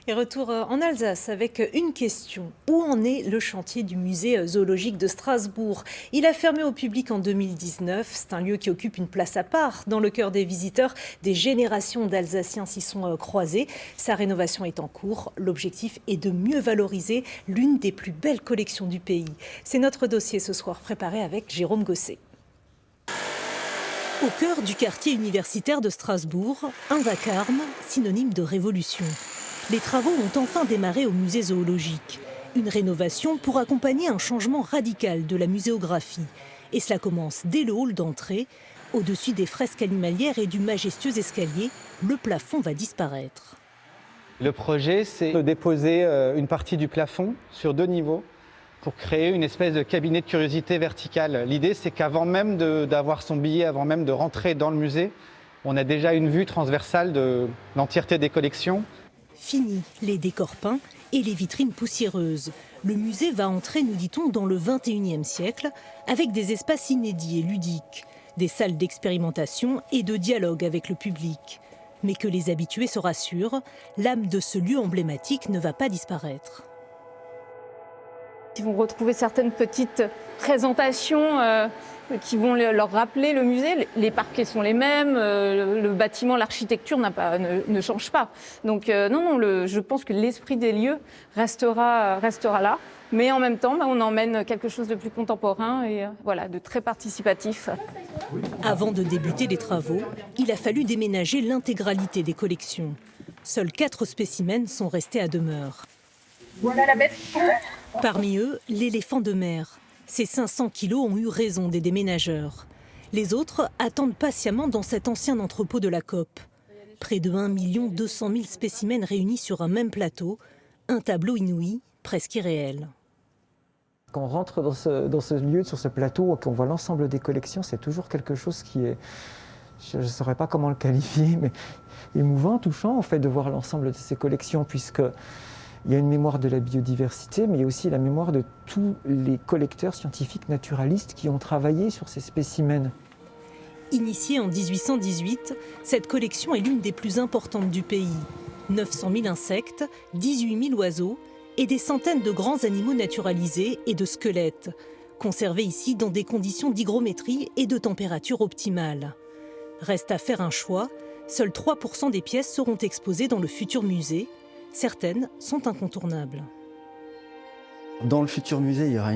Et retour en Alsace avec une question. Où en est le chantier du musée zoologique de Strasbourg? Il a fermé au public en 2019. C'est un lieu qui occupe une place à part dans le cœur des visiteurs. Des générations d'Alsaciens s'y sont croisés. Sa rénovation est en cours. L'objectif est de mieux valoriser l'une des plus belles collections du pays. C'est notre dossier ce soir préparé avec Jérôme Gosset. Au cœur du quartier universitaire de Strasbourg, un vacarme, synonyme de révolution. Les travaux ont enfin démarré au musée zoologique. Une rénovation pour accompagner un changement radical de la muséographie. Et cela commence dès le hall d'entrée. Au-dessus des fresques animalières et du majestueux escalier, le plafond va disparaître. Le projet, c'est de déposer une partie du plafond sur 2 niveaux pour créer une espèce de cabinet de curiosité verticale. L'idée, c'est qu'avant même d'avoir son billet, avant même de rentrer dans le musée, on a déjà une vue transversale de l'entièreté des collections. Fini les décors peints et les vitrines poussiéreuses. Le musée va entrer, nous dit-on, dans le 21e siècle avec des espaces inédits et ludiques, des salles d'expérimentation et de dialogue avec le public. Mais que les habitués se rassurent, l'âme de ce lieu emblématique ne va pas disparaître. Ils vont retrouver certaines petites présentations qui vont leur rappeler le musée. Les parquets sont les mêmes, le bâtiment, l'architecture ne change pas. Donc je pense que l'esprit des lieux restera là. Mais en même temps, on emmène quelque chose de plus contemporain et de très participatif. Avant de débuter les travaux, il a fallu déménager l'intégralité des collections. Seuls 4 spécimens sont restés à demeure. Voilà la bête. Parmi eux, l'éléphant de mer. Ces 500 kilos ont eu raison des déménageurs. Les autres attendent patiemment dans cet ancien entrepôt de la COP. Près de 1 200 000 spécimens réunis sur un même plateau. Un tableau inouï, presque irréel. Quand on rentre dans ce lieu, sur ce plateau, qu'on voit l'ensemble des collections, c'est toujours quelque chose qui est, je ne saurais pas comment le qualifier, mais émouvant, touchant en fait de voir l'ensemble de ces collections, puisque il y a une mémoire de la biodiversité, mais il y a aussi la mémoire de tous les collecteurs scientifiques naturalistes qui ont travaillé sur ces spécimens. Initiée en 1818, cette collection est l'une des plus importantes du pays. 900 000 insectes, 18 000 oiseaux et des centaines de grands animaux naturalisés et de squelettes, conservés ici dans des conditions d'hygrométrie et de température optimale. Reste à faire un choix, seuls 3% des pièces seront exposées dans le futur musée. Certaines sont incontournables. Dans le futur musée, il y aura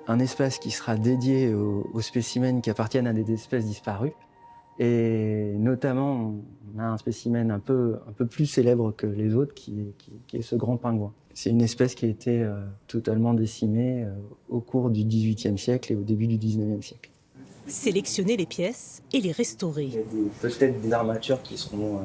un espace qui sera dédié aux spécimens qui appartiennent à des espèces disparues. Et notamment, on a un spécimen un peu plus célèbre que les autres, qui est ce grand pingouin. C'est une espèce qui a été totalement décimée au cours du XVIIIe siècle et au début du XIXe siècle. Sélectionner les pièces et les restaurer. Il y a peut-être des armatures qui seront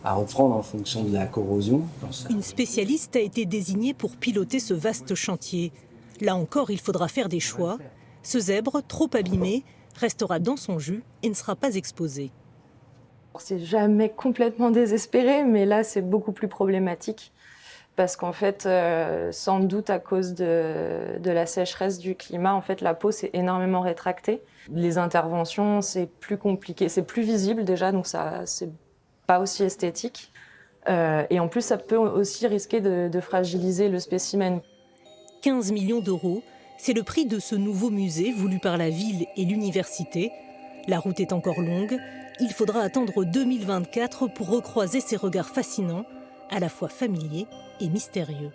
à reprendre en fonction de la corrosion. Une spécialiste a été désignée pour piloter ce vaste chantier. Là encore, il faudra faire des choix. Ce zèbre, trop abîmé, restera dans son jus et ne sera pas exposé. C'est jamais complètement désespéré, mais là, c'est beaucoup plus problématique. Parce qu'en fait, sans doute à cause de la sécheresse du climat, en fait, la peau s'est énormément rétractée. Les interventions, c'est plus compliqué, c'est plus visible déjà, donc ça, c'est pas aussi esthétique. Et en plus, ça peut aussi risquer de fragiliser le spécimen. 15 millions d'euros, c'est le prix de ce nouveau musée voulu par la ville et l'université. La route est encore longue. Il faudra attendre 2024 pour recroiser ces regards fascinants, à la fois familiers et mystérieux.